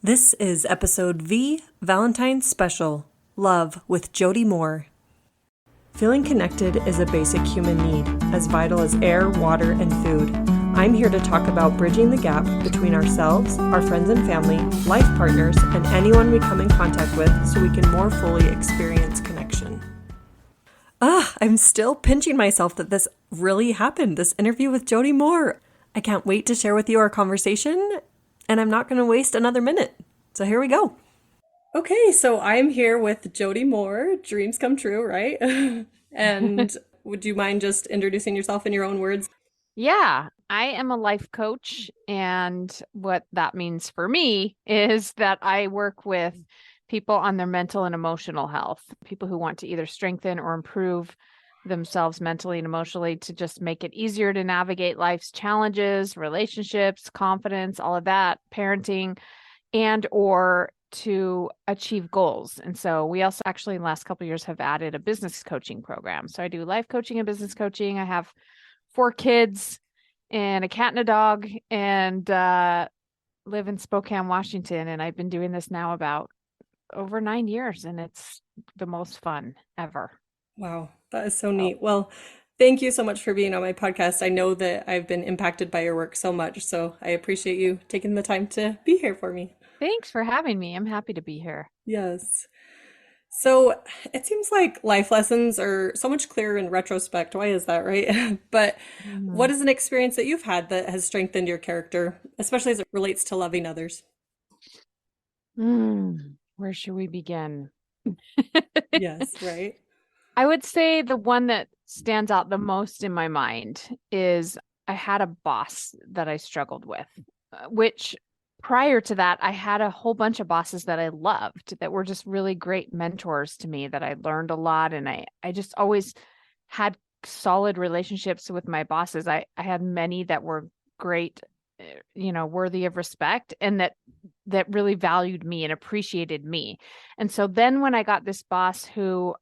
This is episode V, Valentine Special, Love with Jody Moore. Feeling connected is a basic human need, as vital as air, water, and food. I'm here to talk about bridging the gap between ourselves, our friends and family, life partners, and anyone we come in contact with so we can more fully experience connection. I'm still pinching myself that this really happened, this interview with Jody Moore. I can't wait to share with you our conversation, and I'm not going to waste another minute. So here we go. Okay, so I'm here with Jody Moore, dreams come true, right? And would you mind just introducing yourself in your own words? Yeah, I am a life coach. And what that means for me is that I work with people on their mental and emotional health, people who want to either strengthen or improve themselves mentally and emotionally to just make it easier to navigate life's challenges, relationships, confidence, all of that, parenting, and or to achieve goals. And so we also actually in the last couple of years have added a business coaching program. So I do life coaching and business coaching. I have 4 kids and a cat and a dog, and live in Spokane, Washington. And I've been doing this now about over 9 years, and it's the most fun ever. Wow, that is so So neat. Well, thank you so much for being on my podcast. I know that I've been impacted by your work so much, so I appreciate you taking the time to be here for me. thanks for having me. I'm happy to be here. Yes. So it seems like life lessons are so much clearer in retrospect. Why is that, right? But what Mhm. is an experience that you've had that has strengthened your character, especially as it relates to loving others? Where should we begin? Yes, right? I would say the one that stands out the most in my mind is I had a boss that I struggled with, which prior to that, I had a whole bunch of bosses that I loved that were just really great mentors to me that I learned a lot. And I just always had solid relationships with my bosses. I had many that were great, worthy of respect and that really valued me and appreciated me. And so then when I got this boss who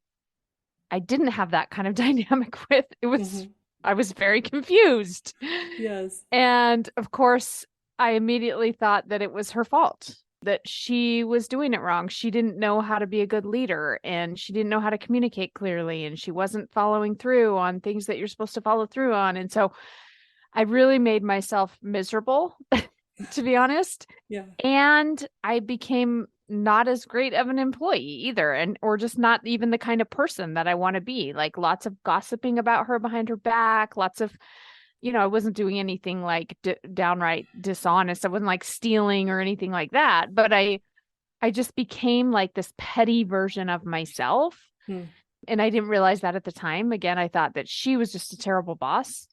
I didn't have that kind of dynamic with. Hmm. I was very confused. Yes. And of course, I immediately thought that it was her fault, that she was doing it wrong. She didn't know how to be a good leader and she didn't know how to communicate clearly and she wasn't following through on things that you're supposed to follow through on. And so I really made myself miserable, to be honest. Yeah. And I became not as great of an employee either, and or just not even the kind of person that I want to be. Like lots of gossiping about her behind her back, lots of, I wasn't doing anything like downright dishonest. I wasn't like stealing or anything like that, but I just became like this petty version of myself. Hmm. And I didn't realize that at the time. Again, I thought that she was just a terrible boss,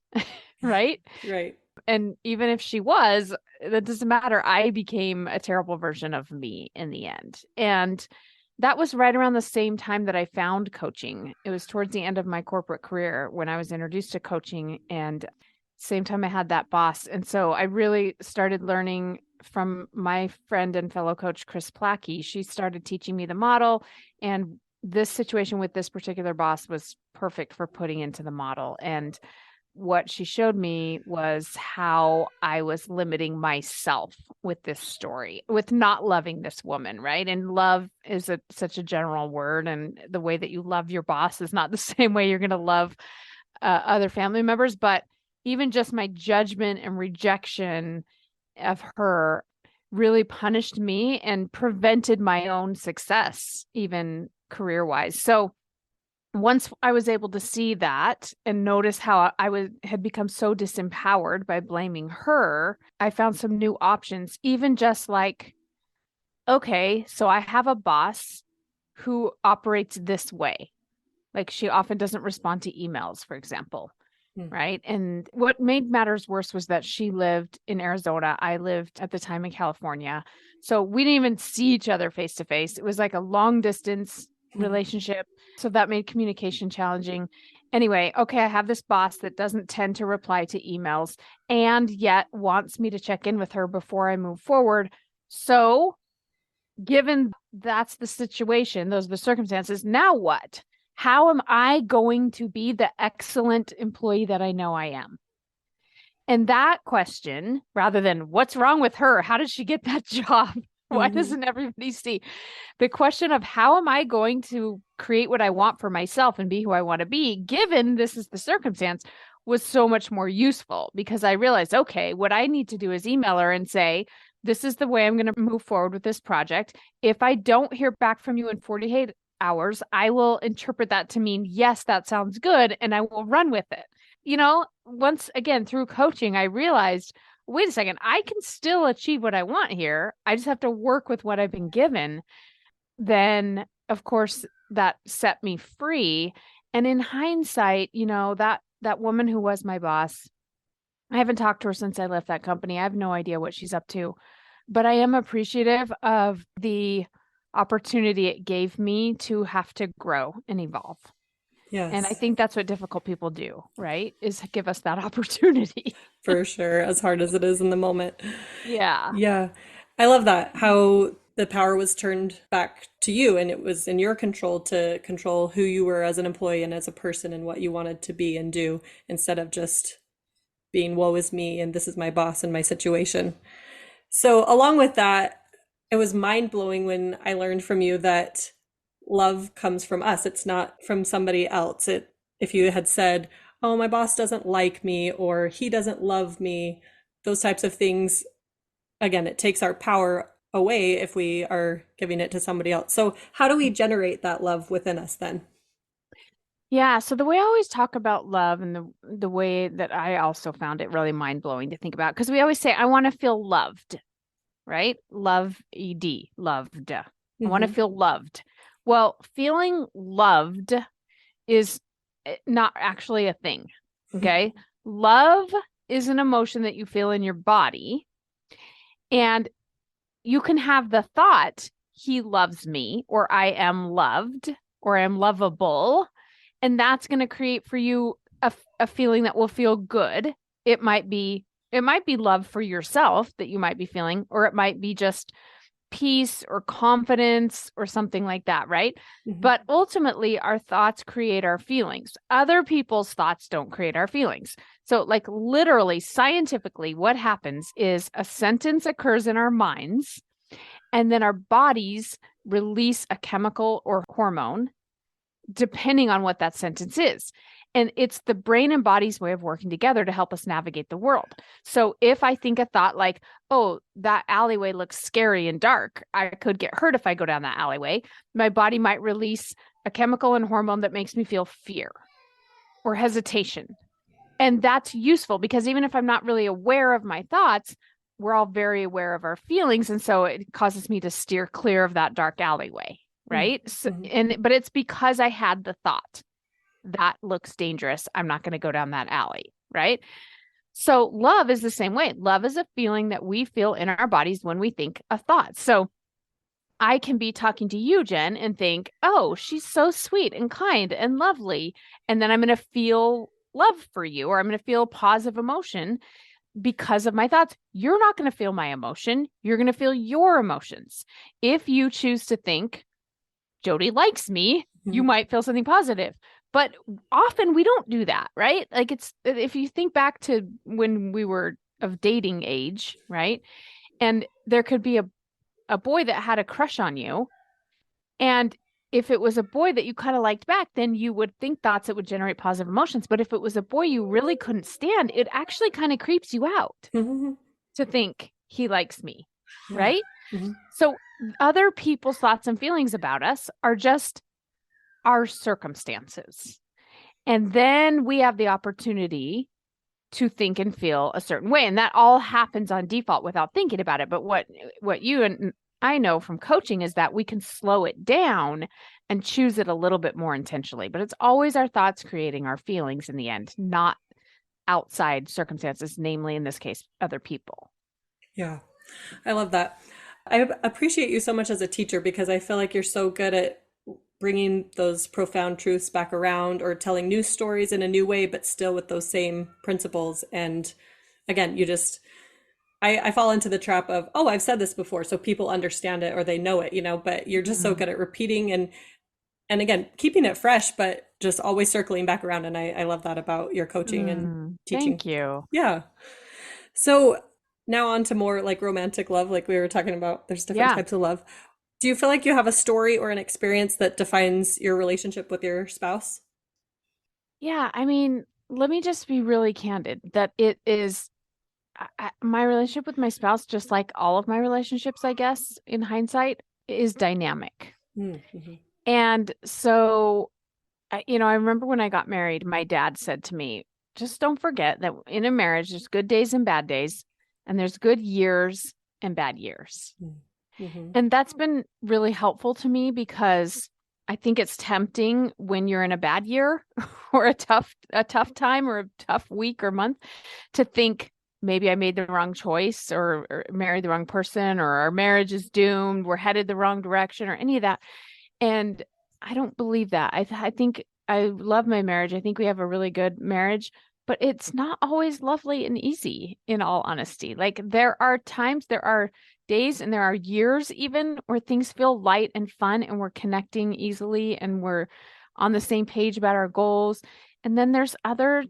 right? Right. And even if she was, that doesn't matter. I became a terrible version of me in the end. And that was right around the same time that I found coaching. It was towards the end of my corporate career when I was introduced to coaching, and same time I had that boss. And so I really started learning from my friend and fellow coach, Chris Plackey. She started teaching me the model, and this situation with this particular boss was perfect for putting into the model. And what she showed me was how I was limiting myself with this story, with not loving this woman, right? And love is such a general word. And the way that you love your boss is not the same way you're going to love other family members. But even just my judgment and rejection of her really punished me and prevented my own success, even career wise. So once I was able to see that and notice how had become so disempowered by blaming her, I found some new options, even just like, okay, so I have a boss who operates this way. Like she often doesn't respond to emails, for example. Hmm. Right. And what made matters worse was that she lived in Arizona. I lived at the time in California. So we didn't even see each other face to face. It was like a long distance relationship. So that made communication challenging. Anyway, okay, I have this boss that doesn't tend to reply to emails and yet wants me to check in with her before I move forward. So, given that's the situation, those are the circumstances, now what? How am I going to be the excellent employee that I know I am? And that question, rather than what's wrong with her? How did she get that job? Why Hmm. doesn't everybody see? The question of how am I going to create what I want for myself and be who I want to be, given this is the circumstance, was so much more useful because I realized, okay, what I need to do is email her and say, this is the way I'm going to move forward with this project. If I don't hear back from you in 48 hours, I will interpret that to mean, yes, that sounds good, and I will run with it. Once again, through coaching, I realized, wait a second, I can still achieve what I want here. I just have to work with what I've been given. Then, of course, that set me free. And in hindsight, that woman who was my boss, I haven't talked to her since I left that company. I have no idea what she's up to, but I am appreciative of the opportunity it gave me to have to grow and evolve. And I Yes, think that's what difficult people do, right? Is give us that opportunity. for sure. As hard as it is in the moment. Yeah. Yeah. I love that. How the power was turned back to you and it was in your control to control who you were as an employee and as a person and what you wanted to be and do instead of just being woe is me and this is my boss and my situation. So, along with that, it was mind blowing when I learned from you that love comes from us. It's not from somebody else. If you had said, "Oh, my boss doesn't like me," or "He doesn't love me," those types of things, again, it takes our power away if we are giving it to somebody else. So, how do we generate that love within us then? Yeah, so the way I always talk about love and the way that I also found it really mind-blowing to think about, because we always say, I want to feel loved, right? Love, ED, loved. I want to Hmm. feel loved. Well, feeling loved is not actually a thing. Okay. Love is an emotion that you feel in your body. And you can have the thought, he loves me, or I am loved, or I'm lovable. And that's going to create for you a feeling that will feel good. It might be love for yourself that you might be feeling, or it might be just peace or confidence or something like that, right? Hmm. But ultimately, our thoughts create our feelings. Other people's thoughts don't create our feelings. So, like, literally, scientifically, what happens is a sentence occurs in our minds, and then our bodies release a chemical or hormone depending on what that sentence is. And it's the brain and body's way of working together to help us navigate the world. So if I think a thought like, oh, that alleyway looks scary and dark, I could get hurt if I go down that alleyway, my body might release a chemical and hormone that makes me feel fear or hesitation. And that's useful because even if I'm not really aware of my thoughts, we're all very aware of our feelings. And so it causes me to steer clear of that dark alleyway. Right. So, Hmm. but it's because I had the thought that looks dangerous. I'm not going to go down that alley. Right. So love is the same way. Love is a feeling that we feel in our bodies when we think a thought. So I can be talking to you, Jen, and think, oh, she's so sweet and kind and lovely. And then I'm going to feel love for you, or I'm going to feel positive emotion because of my thoughts. You're not going to feel my emotion. You're going to feel your emotions. If you choose to think, Jody likes me, you might feel something positive. But often we don't do that, right? Like if you think back to when we were of dating age, right? And there could be a boy that had a crush on you. And if it was a boy that you kind of liked back, then you would think thoughts that would generate positive emotions. But if it was a boy you really couldn't stand, it actually kind of creeps you out Hmm. to think he likes me, Yeah. right? Hmm. So other people's thoughts and feelings about us are just our circumstances. And then we have the opportunity to think and feel a certain way. And that all happens on default without thinking about it. But what you and I know from coaching is that we can slow it down and choose it a little bit more intentionally. But it's always our thoughts creating our feelings in the end, not outside circumstances, namely in this case, other people. Yeah. I love that. I appreciate you so much as a teacher because I feel like you're so good at bringing those profound truths back around or telling new stories in a new way, but still with those same principles. And again, I fall into the trap of, oh, I've said this before, so people understand it or they know it, but you're just so Mm. good at repeating and again, keeping it fresh, but just always circling back around. And I love that about your coaching and teaching. Thank you. Yeah. So now on to more like romantic love, like we were talking about. There's different Yeah. types of love. Do you feel like you have a story or an experience that defines your relationship with your spouse? Yeah. I mean, let me just be really candid that it is my relationship with my spouse, just like all of my relationships, I guess, in hindsight, is dynamic. Mm-hmm. And so, I remember when I got married, my dad said to me, just don't forget that in a marriage, there's good days and bad days, and there's good years and bad years. Mm-hmm. And that's been really helpful to me because I think it's tempting when you're in a bad year or a tough time or a tough week or month to think maybe I made the wrong choice or married the wrong person or our marriage is doomed, we're headed the wrong direction or any of that. And I don't believe that. I think I love my marriage. I think we have a really good marriage, but it's not always lovely and easy, in all honesty. Like there are times, there are days, and there are years even where things feel light and fun and we're connecting easily and we're on the same page about our goals. And then there's other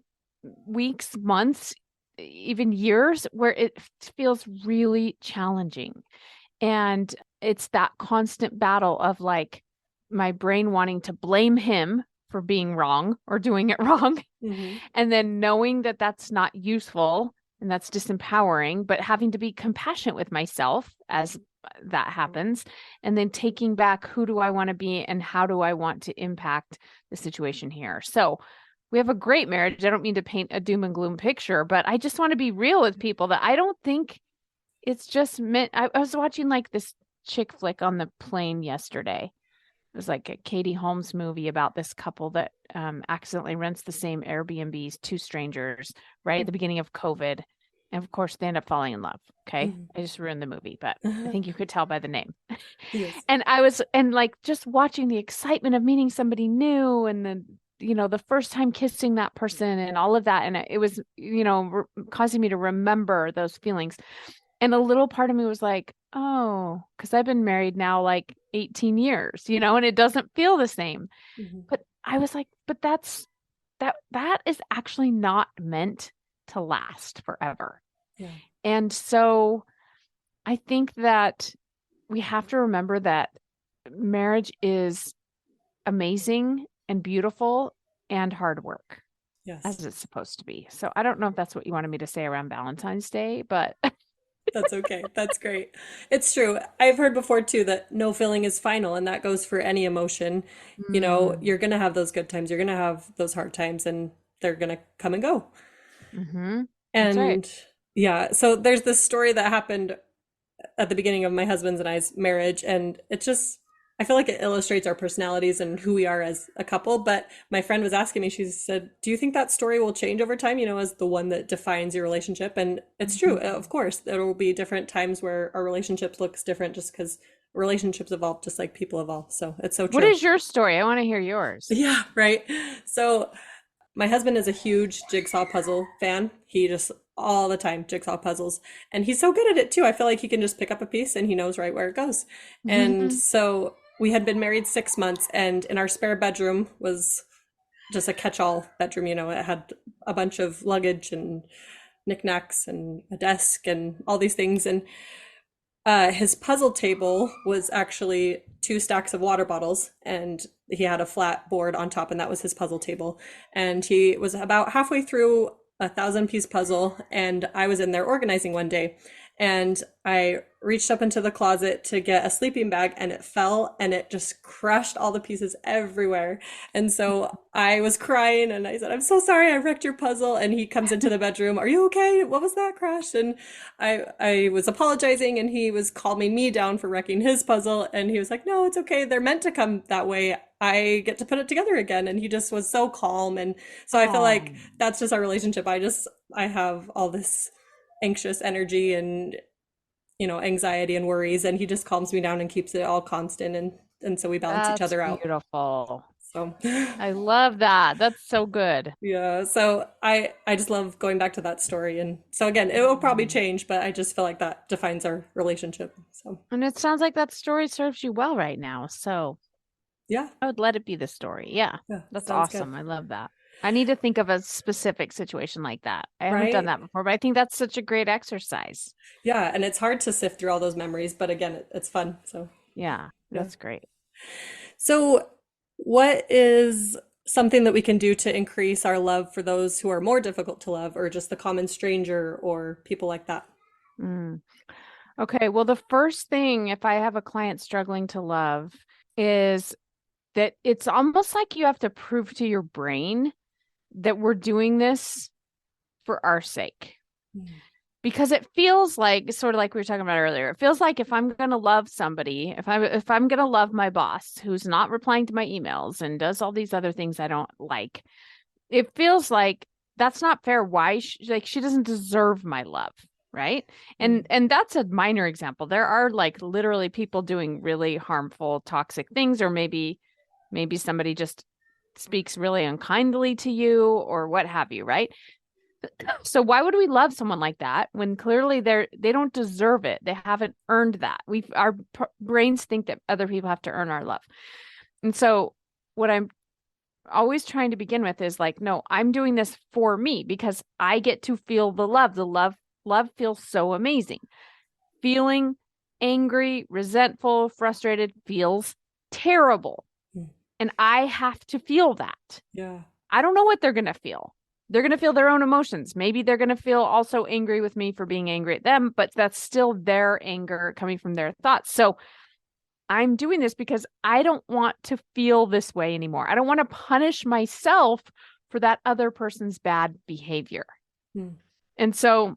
weeks, months, even years where it feels really challenging. And it's that constant battle of like my brain wanting to blame him for being wrong or doing it wrong. Mm-hmm. And then knowing that that's not useful and that's disempowering, but having to be compassionate with myself as that happens. And then taking back who do I want to be and how do I want to impact the situation here. So we have a great marriage. I don't mean to paint a doom and gloom picture, but I just want to be real with people that I don't think it's just meant. I was watching like this chick flick on the plane yesterday. It was like a Katie Holmes movie about this couple that accidentally rents the same Airbnbs to strangers right at the beginning of COVID. And of course, they end up falling in love. Okay. Mm-hmm. I just ruined the movie, but I think you could tell by the name. Yes. And like just watching the excitement of meeting somebody new and the first time kissing that person and all of that. And it was, causing me to remember those feelings. And a little part of me was like, oh, because I've been married now like 18 years, and it doesn't feel the same. Mm-hmm. But I was like, but that is actually not meant to last forever. Yeah. And so I think that we have to remember that marriage is amazing and beautiful and hard work Yes. as it's supposed to be. So I don't know if that's what you wanted me to say around Valentine's Day, but That's okay. That's great. It's true. I've heard before too that no feeling is final, and that goes for any emotion. mm, You're gonna have those good times, you're gonna have those hard times, and they're gonna come and go. mm-hmm, that's right. And yeah, so there's this story that happened at the beginning of my husband's and I's marriage, and it's just I feel like it illustrates our personalities and who we are as a couple. But my friend was asking me, she said, "Do you think that story will change over time, as the one that defines your relationship?" And it's true. Mhm. Of course, there will be different times where our relationship looks different just because relationships evolve just like people evolve. So it's so What true. is your story? I want to hear yours. Yeah, right. So my husband is a huge jigsaw puzzle fan. He just all the time jigsaw puzzles. And he's so good at it too. I feel like he can just pick up a piece and he knows right where it goes. And Mhm. so we had been married 6 months, and in our spare bedroom was just a catch-all bedroom. It had a bunch of luggage and knickknacks and a desk and all these things. And his puzzle table was actually two stacks of water bottles, and he had a flat board on top, and that was his puzzle table. And he was about halfway through a 1,000-piece puzzle, and I was in there organizing one day, and I reached up into the closet to get a sleeping bag, and it fell, and it just crushed all the pieces everywhere. And so I was crying, and I said, "I'm so sorry, I wrecked your puzzle." And he comes into the bedroom, "Are you okay? What was that crash?" And I was apologizing, and he was calming me down for wrecking his puzzle, and he was like, "No, it's okay. They're meant to come that way. I get to put it together again." And he just was so calm. And so I feel like Oh, that's just our relationship. I have all this anxious energy and anxiety and worries, and he just calms me down and keeps it all constant, and so we balance each that's other out. beautiful. So I love that. That's so good. yeah, so I just love going back to that story. And so again, it will probably Mm. change, but I just feel like that defines our relationship. So And it sounds like that story serves you well right now. So yeah, I would let it be the story. Yeah, yeah, that's sounds good. awesome. I love that. I need to think of a specific situation like that. I haven't done Right? that before, but I think that's such a great exercise. Yeah, and it's hard to sift through all those memories, but again, it's fun. So, Yeah, yeah. that's great. So, what is something that we can do to increase our love for those who are more difficult to love, or just the common stranger or people like that? Mm. Okay, well, the first thing, if I have a client struggling to love, is that it's almost like you have to prove to your brain that we're doing this for our sake. Mm. Because it feels like, sort of like we were talking about earlier, it feels like if I'm going to love somebody, if I'm going to love my boss who's not replying to my emails and does all these other things I don't like, it feels like that's not fair. Why like she doesn't deserve my love, right? Mm. And that's a minor example. There are like literally people doing really harmful, toxic things, or maybe somebody just speaks really unkindly to you or what have you, right? So why would we love someone like that when clearly they don't deserve it? They haven't earned that. Our brains think that other people have to earn our love. And so what I'm always trying to begin with is like, no, I'm doing this for me because I get to feel the love. Love feels so amazing. Feeling angry, resentful, frustrated feels terrible. Mm. And I have to feel that. Yeah. I don't know what they're going to feel. They're going to feel their own emotions. Maybe they're going to feel also angry with me for being angry at them, but that's still their anger coming from their thoughts. So I'm doing this because I don't want to feel this way anymore. I don't want to punish myself for that other person's bad behavior. Mm. And so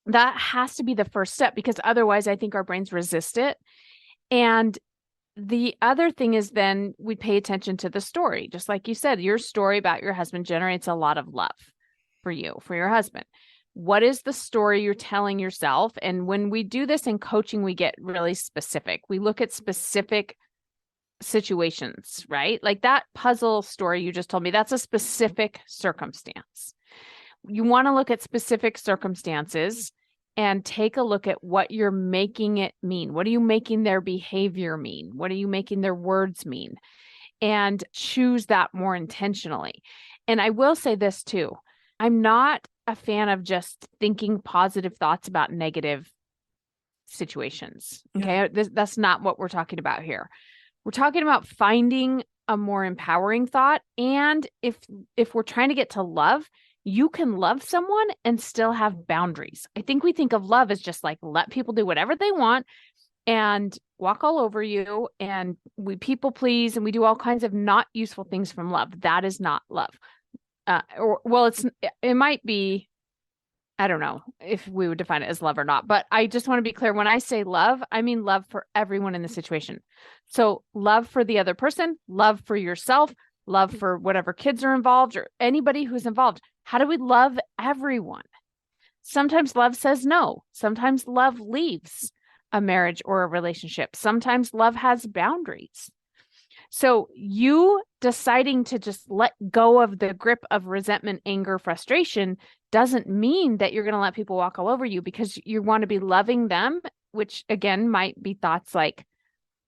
that has to be the first step because otherwise I think our brains resist it. And the other thing is then we pay attention to the story. Just like you said, your story about your husband generates a lot of love for you, for your husband. What is the story you're telling yourself? And when we do this in coaching, we get really specific. We look at specific situations, right? Like that puzzle story you just told me, that's a specific circumstance. You want to look at specific circumstances and take a look at what you're making it mean. What are you making their behavior mean? What are you making their words mean? And choose that more intentionally. And I will say this too. I'm not a fan of just thinking positive thoughts about negative situations. Yeah. Okay. That's not what we're talking about here. We're talking about finding a more empowering thought. And if we're trying to get to love, you can love someone and still have boundaries. I think we think of love as just like let people do whatever they want and walk all over you, and we people please and we do all kinds of not useful things from love. That is not love. Or well, it might be, I don't know if we would define it as love or not, but I just want to be clear. When I say love, I mean love for everyone in the situation. So love for the other person, love for yourself, love for whatever kids are involved or anybody who's involved. How do we love everyone? Sometimes love says no. Sometimes love leaves a marriage or a relationship. Sometimes love has boundaries. So you deciding to just let go of the grip of resentment, anger, frustration doesn't mean that you're going to let people walk all over you because you want to be loving them, which again might be thoughts like,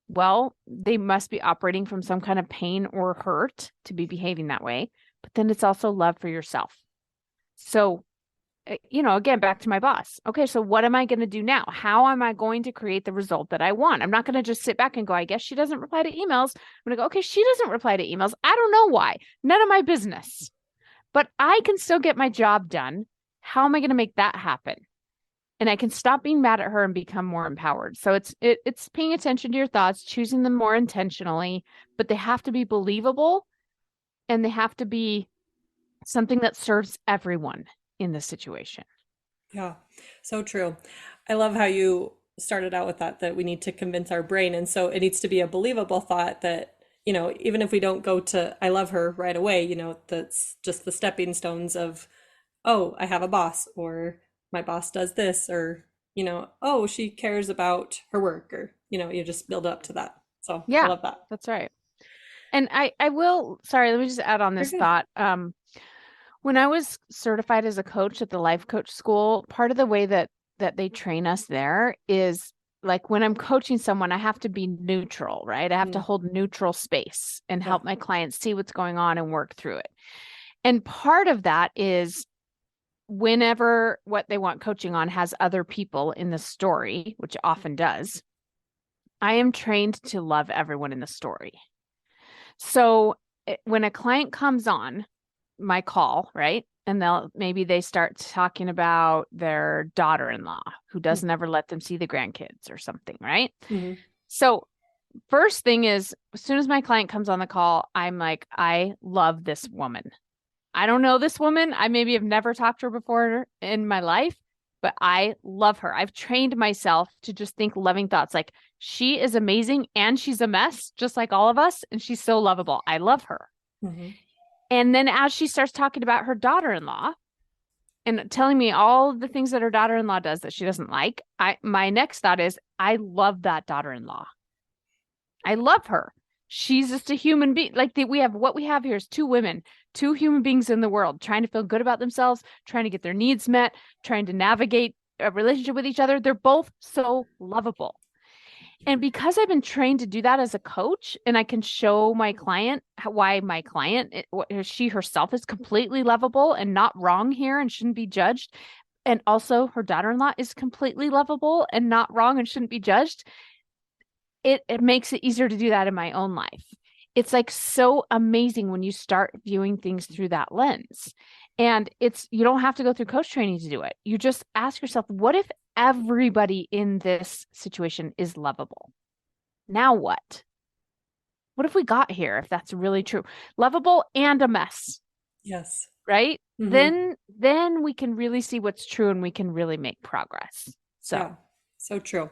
well, they must be operating from some kind of pain or hurt to be behaving that way. But then it's also love for yourself. So again, back to my boss. Okay, so what am I going to do now? How am I going to create the result that I want? I'm not going to just sit back and go, I guess she doesn't reply to emails. I'm going to go, okay, she doesn't reply to emails. I don't know why. None of my business. But I can still get my job done. How am I going to make that happen? And I can stop being mad at her and become more empowered. So it's paying attention to your thoughts, choosing them more intentionally, but they have to be believable and they have to be something that serves everyone in the situation. Yeah, so true. I love how you started out with that we need to convince our brain. And so it needs to be a believable thought that, even if we don't go to I love her right away, that's just the stepping stones of, oh, I have a boss, or my boss does this, or, oh, she cares about her work, or, you just build up to that. So I Yeah, love that. that's right. And I will, sorry, let me just add on Very this good. thought. When I was certified as a coach at the life coach school, part of the way that they train us there is like when I'm coaching someone, I have to be neutral, right? I have to Mm. hold neutral space and Yeah. help my clients see what's going on and work through it. And part of that is whenever what they want coaching on has other people in the story, which it often does, I am trained to love everyone in the story. So when a client comes on my call, right? And maybe they start talking about their daughter-in-law who doesn't ever let them see the grandkids or something, right? Mm-hmm. So first thing is, as soon as my client comes on the call, I'm like, I love this woman. I don't know this woman. I maybe have never talked to her before in my life, but I love her. I've trained myself to just think loving thoughts like she is amazing and she's a mess, just like all of us. And she's so lovable. I love her. Mm-hmm. And then as she starts talking about her daughter-in-law and telling me all the things that her daughter-in-law does that she doesn't like, my next thought is, I love that daughter-in-law. I love her. She's just a human being. Like what we have here is two women, two human beings in the world trying to feel good about themselves, trying to get their needs met, trying to navigate a relationship with each other. They're both so lovable. And because I've been trained to do that as a coach, and I can show my client why my client, she herself is completely lovable and not wrong here and shouldn't be judged. And also her daughter-in-law is completely lovable and not wrong and shouldn't be judged. It makes it easier to do that in my own life. It's like so amazing when you start viewing things through that lens. And you don't have to go through coach training to do it. You just ask yourself, what if everybody in this situation is lovable? Now what? What if we got here, if that's really true? Lovable and a mess. Yes. Right? Mm-hmm. Then we can really see what's true and we can really make progress. So Yeah, so true.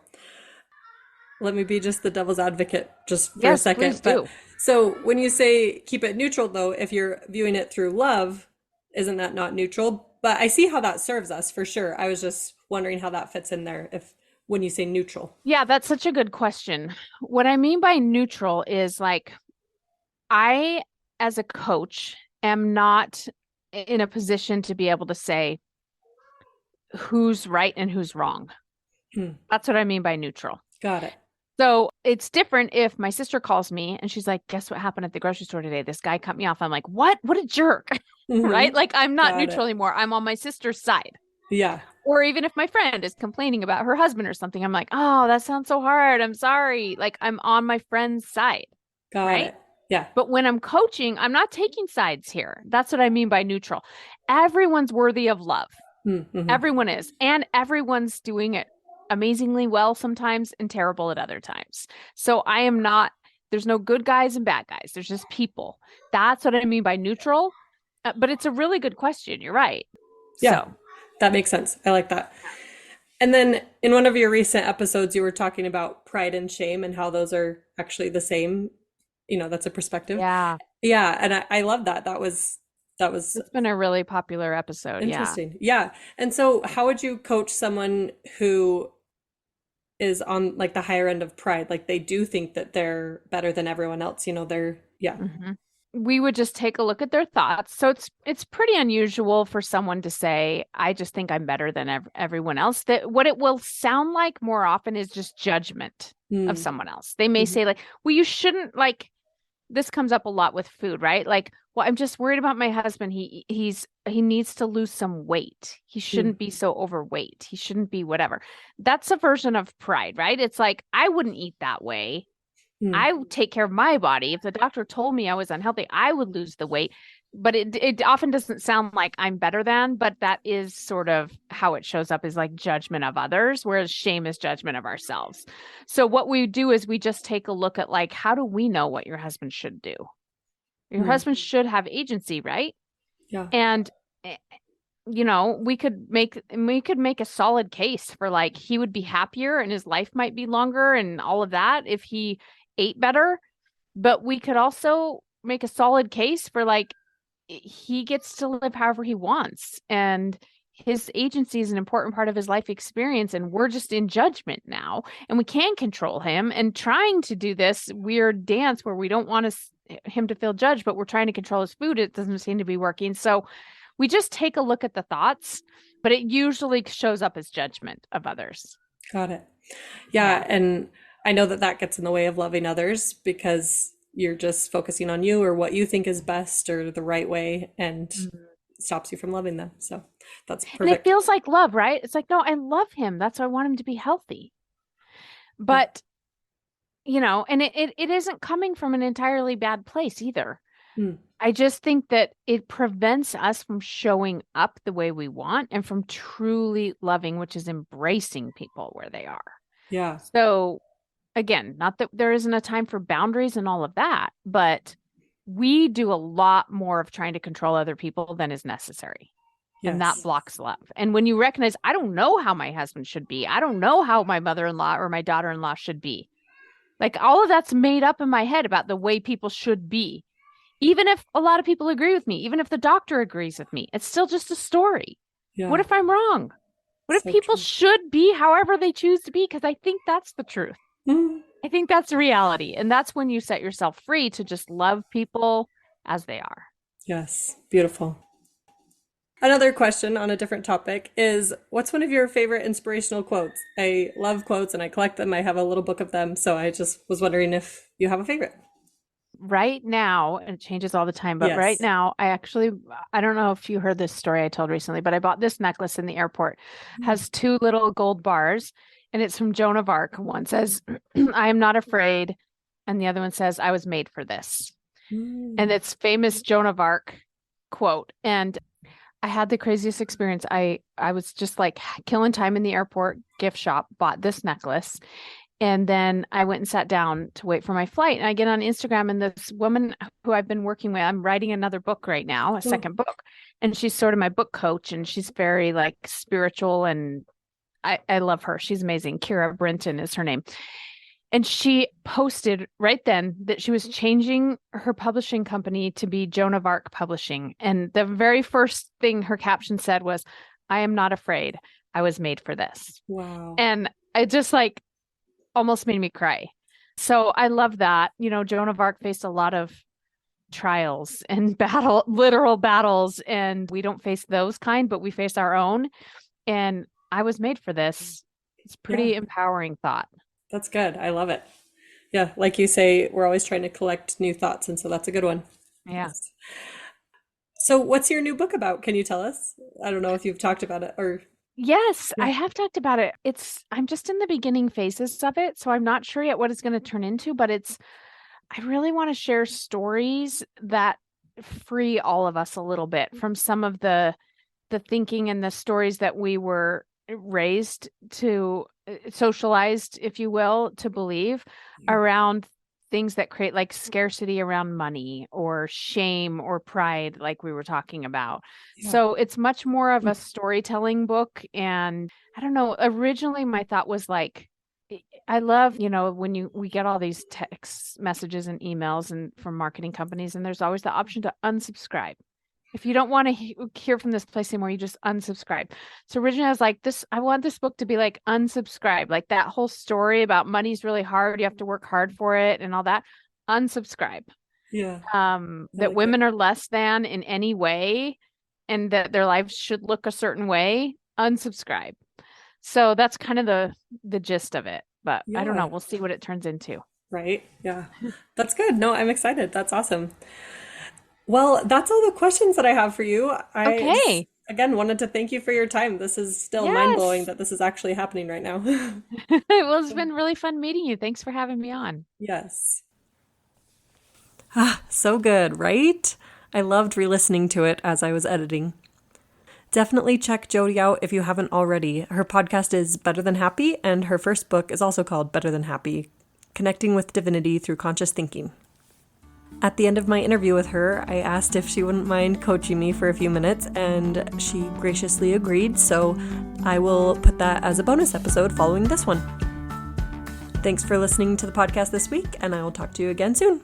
Let me be just the devil's advocate just for a yes, please second. But do. so when you say keep it neutral, though, if you're viewing it through love, isn't that not neutral? But I see how that serves us for sure. I was just wondering how that fits in there if when you say neutral. Yeah, that's such a good question. What I mean by neutral is like, I, as a coach, am not in a position to be able to say who's right and who's wrong. Hmm. That's what I mean by neutral. Got it. So it's different if my sister calls me and she's like, guess what happened at the grocery store today? This guy cut me off. I'm like, what? What a jerk. Right? Mm-hmm. Like, I'm not Got neutral it. anymore. I'm on my sister's side. Yeah. Or even if my friend is complaining about her husband or something, I'm like, oh, that sounds so hard. I'm sorry. Like, I'm on my friend's side. Got Right? it. Yeah. But when I'm coaching, I'm not taking sides here. That's what I mean by neutral. Everyone's worthy of love. Mm-hmm. Everyone is. And everyone's doing it amazingly well sometimes and terrible at other times. So I am not, there's no good guys and bad guys. There's just people. That's what I mean by neutral. But it's a really good question. You're right. Yeah. So, That makes sense. I like that. And then in one of your recent episodes, you were talking about pride and shame and how those are actually the same. That's a perspective. yeah, Yeah, and I love that. That was it's been a really popular episode. Yeah. interesting. Yeah. And so how would you coach someone who is on like the higher end of pride? Like they do think that they're better than everyone else, they're yeah. Mm-hmm. We would just take a look at their thoughts. So it's pretty unusual for someone to say, I just think I'm better than everyone else. That what it will sound like more often is just judgment of Mm. someone else. They may Mhm. say like, well, you shouldn't like this comes up a lot with food, right? Like, well, I'm just worried about my husband. He needs to lose some weight. He Mm. shouldn't be so overweight. He shouldn't be whatever. That's a version of pride, right? It's like I wouldn't eat that way. Mm. I would take care of my body. If the doctor told me I was unhealthy, I would lose the weight. But it often doesn't sound like I'm better than, but that is sort of how it shows up is like judgment of others, whereas shame is judgment of ourselves. So what we do is we just take a look at like, how do we know what your husband should do? Your Mm. husband should have agency, right? Yeah. And eh, we could make a solid case for like he would be happier and his life might be longer and all of that if he ate better. But we could also make a solid case for like he gets to live however he wants and his agency is an important part of his life experience and we're just in judgment now and we can't control him and trying to do this weird dance where we don't want him to feel judged but we're trying to control his food. It doesn't seem to be working. So we just take a look at the thoughts, but it usually shows up as judgment of others. Got it. Yeah. Yeah, and I know that that gets in the way of loving others because you're just focusing on you or what you think is best or the right way, and stops you from loving them. So that's And it perfect. feels like love, right? It's like, no, I love him. That's why I want him to be healthy. Yeah. But, and it isn't coming from an entirely bad place either. Mm. I just think that it prevents us from showing up the way we want and from truly loving, which is embracing people where they are. Yeah. So again, not that there isn't a time for boundaries and all of that, but we do a lot more of trying to control other people than is necessary. And that Yes. blocks love. And when you recognize, I don't know how my husband should be. I don't know how my mother-in-law or my daughter-in-law should be. Like all of that's made up in my head about the way people should be. Even if a lot of people agree with me, even if the doctor agrees with me, it's still just a story. Yeah. What if I'm wrong? What if So people true. should be however they choose to be? Because I think that's the truth. Mm. I think that's the reality. And that's when you set yourself free to just love people as they are. Yes. Beautiful. Another question on a different topic is, what's one of your favorite inspirational quotes? I love quotes and I collect them. I have a little book of them. So I just was wondering if you have a favorite. Right now, and it changes all the time, but right Yes. now, I don't know if you heard this story I told recently, but I bought this necklace in the airport. Has two little gold bars, and it's from Joan of Arc. One says, I am not afraid. And the other one says, I was made for this. And it's famous Joan of Arc quote. And I had the craziest experience. I was just like killing time in the airport gift shop, bought this necklace. And then I went and sat down to wait for my flight. And I get on Instagram, and this woman who I've been working with, I'm writing another book right now, a second book. And she's sort of my book coach, and she's very like spiritual. And I love her. She's amazing. Kira Brinton is her name. And she posted right then that she was changing her publishing company to be Joan of Arc Publishing. And the very first thing her caption said was, I am not afraid. I was made for this. Wow. And I just like, almost made me cry. So I love that. Joan of Arc faced a lot of trials and literal battles, and we don't face those kind, but we face our own. And I was made for this. It's pretty empowering thought. That's good. I love it. Yeah, like you say, we're always trying to collect new thoughts, and so that's a good one. Yeah. Yes. So what's your new book about? Can you tell us? I don't know if you've talked about it or Yes, I have talked about it. I'm just in the beginning phases of it, so I'm not sure yet what it's going to turn into, but I really want to share stories that free all of us a little bit from some of the thinking and the stories that we were raised to, socialized, if you will, to believe around things that create like scarcity around money or shame or pride, like we were talking about. Yeah. So it's much more of a storytelling book. And I don't know, originally my thought was like, I love, when we get all these text messages and emails and from marketing companies, and there's always the option to unsubscribe. If you don't want to hear from this place anymore, you just unsubscribe. So originally I was like, I want this book to be like unsubscribe, like that whole story about money's really hard. You have to work hard for it and all that. Unsubscribe. Yeah. That women are less than in any way and that their lives should look a certain way. Unsubscribe. So that's kind of the gist of it. But I don't know. We'll see what it turns into. Right. Yeah. That's good. No, I'm excited. That's awesome. Well, that's all the questions that I have for you. Okay. Again, wanted to thank you for your time. This is still mind-blowing that this is actually happening right now. Well, it's been really fun meeting you. Thanks for having me on. Yes. Ah, so good, right? I loved re-listening to it as I was editing. Definitely check Jody out if you haven't already. Her podcast is Better Than Happy, and her first book is also called Better Than Happy, Connecting with Divinity Through Conscious Thinking. At the end of my interview with her, I asked if she wouldn't mind coaching me for a few minutes, and she graciously agreed, so I will put that as a bonus episode following this one. Thanks for listening to the podcast this week, and I will talk to you again soon.